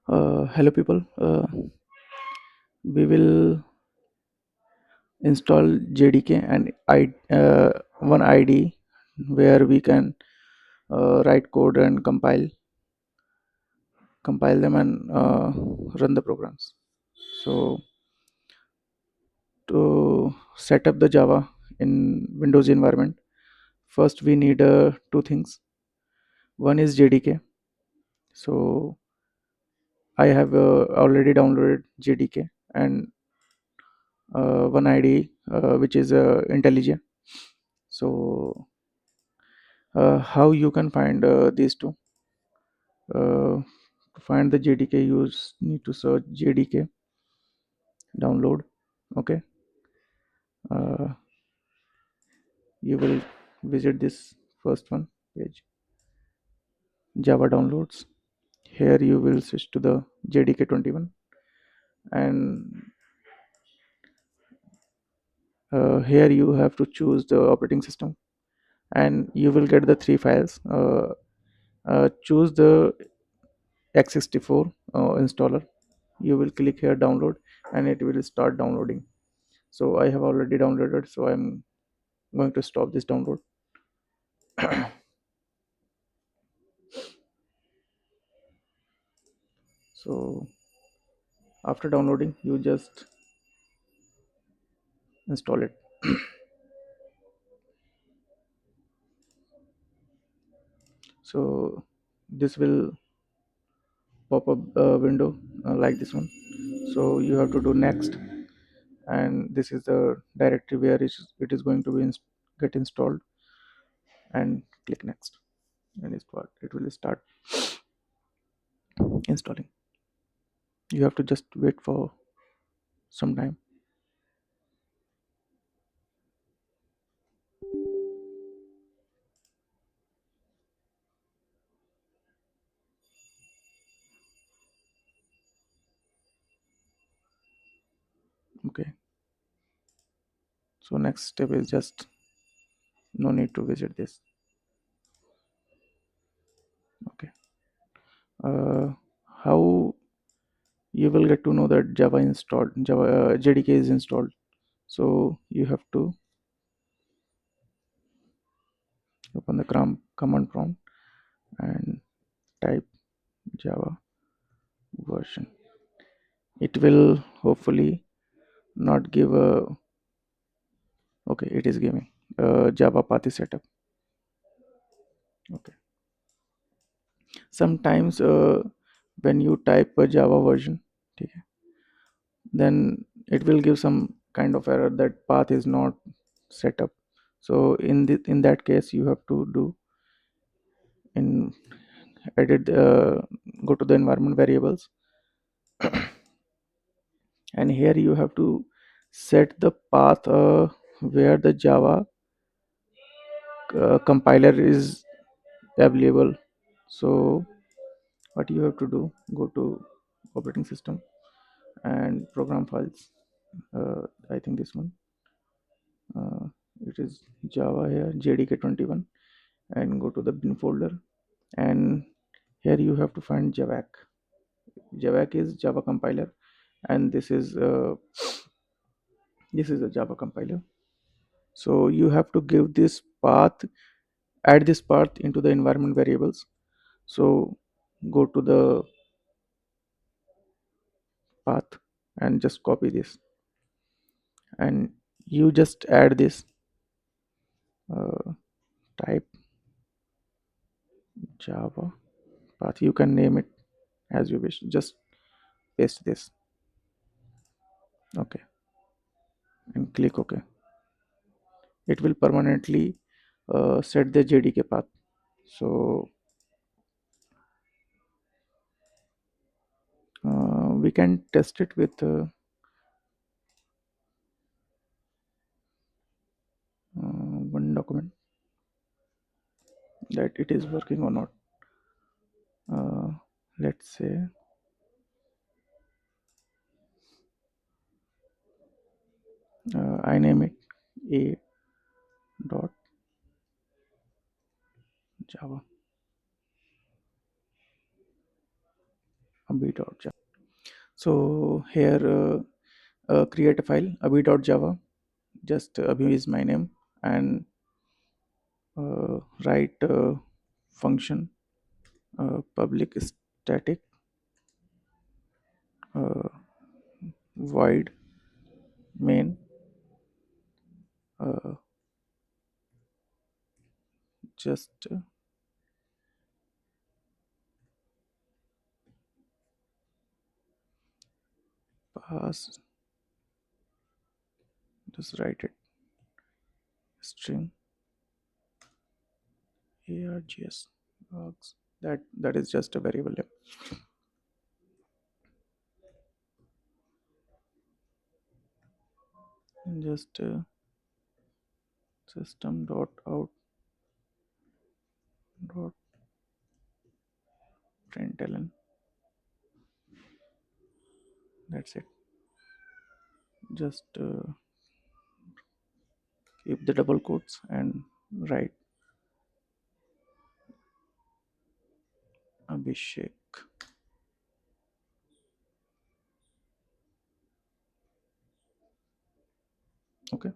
Hello, people. We will install JDK and one ID where we can write code and compile them and run the programs. So to set up the Java in Windows environment, first we need two things. One is JDK. So I have already downloaded JDK and one ID which is IntelliJ. So how you can find these two? To find the JDK, you need to search JDK download. Okay, uh, you will visit this first one page, Java downloads. Here you will switch to the JDK 21, and here you have to choose the operating system, and you will get the three files. Choose the x64 installer. You will click here download, and it will start downloading. So I have already downloaded, so I'm going to stop this download. So after downloading, you just install it. So this will pop up a window like this one. So you have to do next, and this is the directory where it is going to be get installed, and click next, and it will start installing. You have to just wait for some time. Okay, so next step is just no need to visit this. Okay, uh, how you will get to know that Java JDK is installed. So you have to open the command prompt and type Java version. It will hopefully not give a, okay, it is giving Java path is setup. Okay, sometimes when you type a Java version, okay, then it will give some kind of error that path is not set up. So in that case, you have to do in edit go to the environment variables, and here you have to set the path where the Java compiler is available. So what you have to do, go to operating system and program files. I think this one, uh, it is Java here, JDK 21, and go to the bin folder, and here you have to find javac. Javac is Java compiler, and this is a Java compiler. So you have to give this path, add this path into the environment variables. So go to the path and just copy this, and you just add this, uh, type Java path. You can name it as you wish. Just paste this. Okay, and click OK. It will permanently set the JDK path. So we can test it with one document, that it is working or not. uh, let's say I name it a dot Java. ab.java. So here create a file ab.java. Just Abhi is my name, and write function public static uh, void main, uh, just pass, just write it string args args. That is just a variable name. And just system dot out dot println. That's it. Just keep the double quotes and write Abhishek. Okay.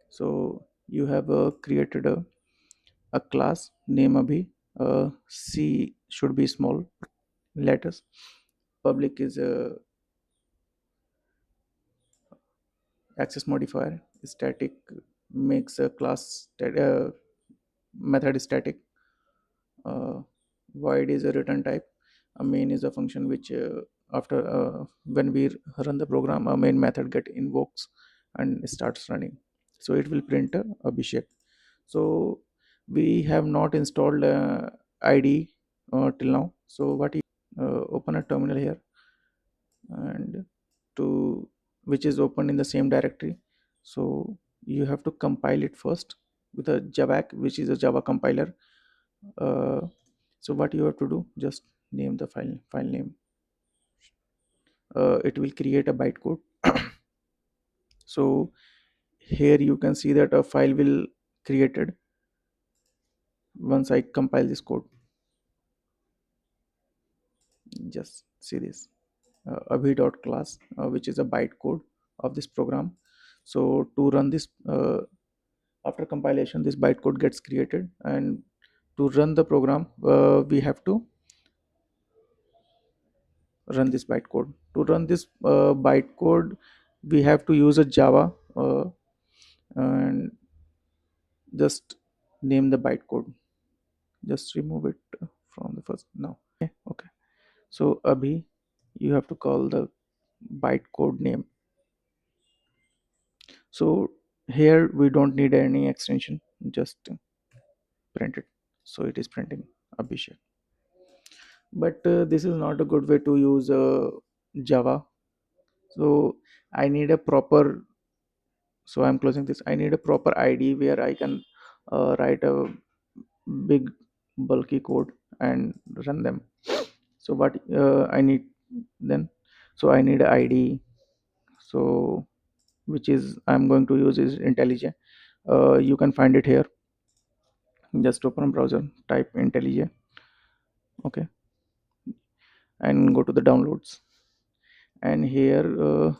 So you have created a class name Abhi. C should be small letters. Public is a access modifier. Static makes a method static. uh, void is a return type. A main is a function which after when we run the program, a main method get invokes and starts running, so it will print Abhishek. So we have not installed id till now. So what you open a terminal here, and to which is open in the same directory. So you have to compile it first with a javac, which is a java compiler. uh, so what you have to do, just name the file name. It will create a bytecode. So here you can see that a file will created once I compile this code. Just see this abhi.class, which is a bytecode of this program. So to run this, after compilation, this bytecode gets created, and to run the program, we have to run this bytecode. To run this bytecode, we have to use a Java, and just name the bytecode. Just remove it from the first now. Okay. So Abhi, you have to call the bytecode name. So here we don't need any extension. Just print it. So it is printing Abhishek. But this is not a good way to use Java. So I need a proper, so I'm closing this. I need a proper id where I can write a big bulky code and run them. So what I need then, so I need id. So which is I'm going to use is IntelliJ. You can find it here. Just open a browser, type IntelliJ. Okay, and go to the downloads, and here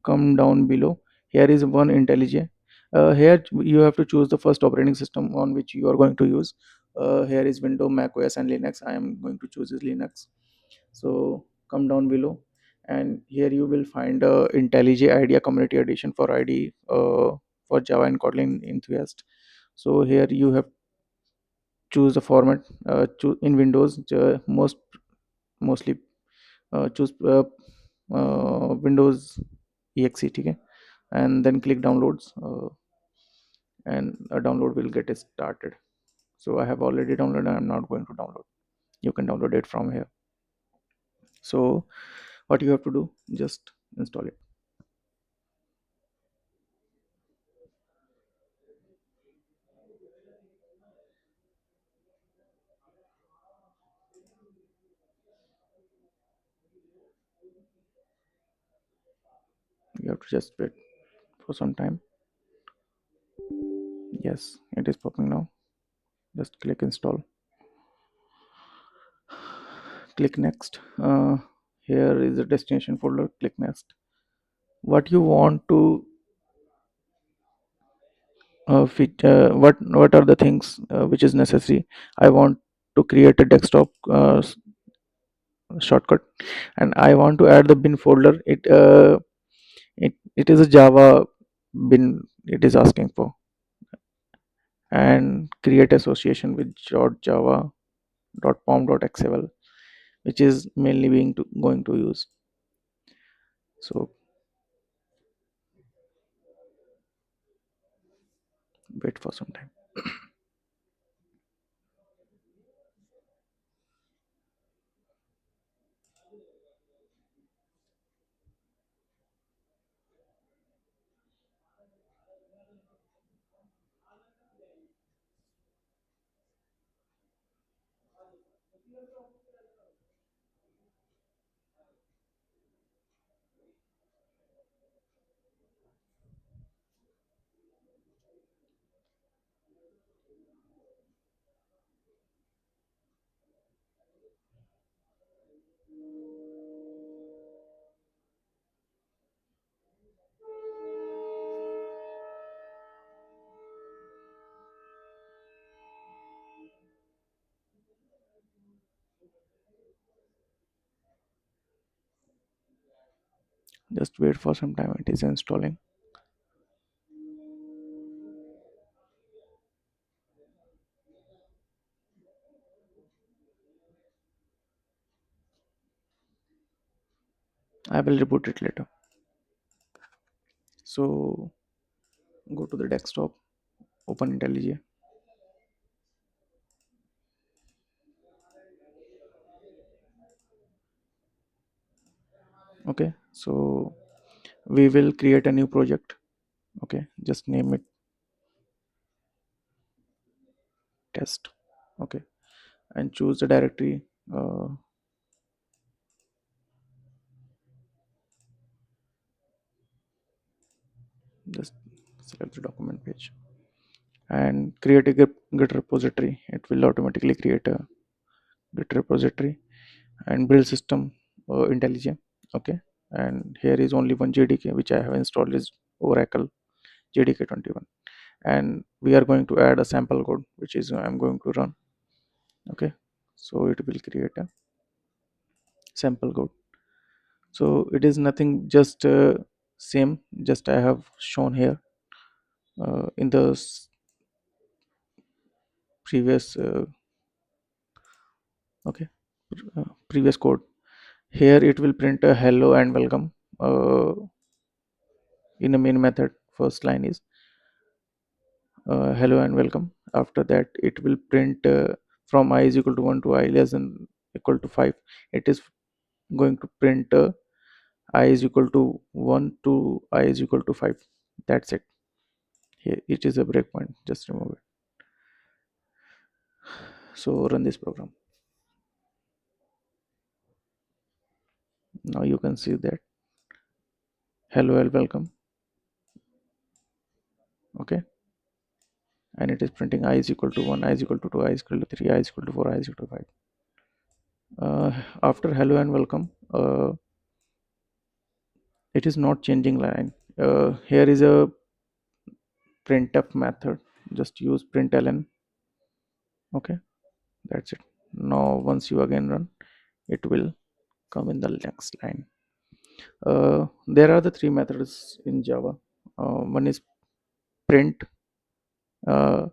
come down below. Here is one IntelliJ. Here you have to choose the first operating system on which you are going to use. Here is Windows, Mac OS, and Linux. I am going to choose is Linux. So come down below, and here you will find IntelliJ IDEA Community Edition for ID for Java and Kotlin enthusiast. So here you have choose the format. In Windows, mostly choose Windows exe. Okay, and then click downloads, and a download will get started. So I have already downloaded. I'm not going to download. You can download it from here. So what you have to do, just install it. You have to just wait for some time. Yes, it is popping now. Just click install, click next. Here is the destination folder. Click next. What you want to fit what are the things which is necessary. I want to create a desktop shortcut, and I want to add the bin folder. It is a Java bin it is asking for, and create association with .java, .pom, .xml, which is mainly going to use. So wait for some time. Just wait for some time, it is installing. I will reboot it later. So go to the desktop, open IntelliJ. Okay, so we will create a new project. Okay, just name it test. Okay, and choose the directory. Just select the document page and create a git repository. It will automatically create a git repository, and build system IntelliJ. Okay, and here is only one JDK which I have installed is Oracle JDK 21, and we are going to add a sample code which is I'm going to run. Okay, so it will create a sample code. So it is nothing, just same, just I have shown here in the previous okay previous code. Here it will print a hello and welcome in a main method. First line is hello and welcome. After that it will print from I is equal to 1 to I less than equal to 5. It is going to print I is equal to 1 to I is equal to 5. That's it. Here it is a breakpoint, just remove it. So run this program. Now you can see that hello and welcome. Okay, and it is printing I is equal to 1, I is equal to 2, I is equal to 3, I is equal to 4, I is equal to 5. After hello and welcome, it is not changing line. Here is a printf method, just use println. Okay, that's it. Now once you again run, it will come in the next line. There are the three methods in Java. One is print, uh,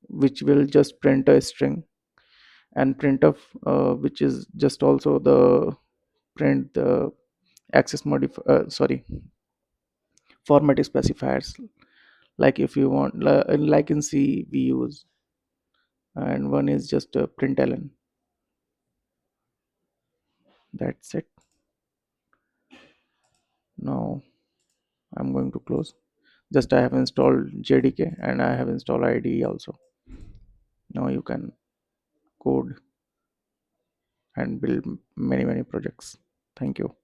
which will just print a string, and printf, which is just also the print the access modify sorry format specifiers, like if you want like in C we use. And one is just println. That's it. Now I'm going to close. Just I have installed JDK and I have installed IDE also. Now you can code and build many projects. Thank you.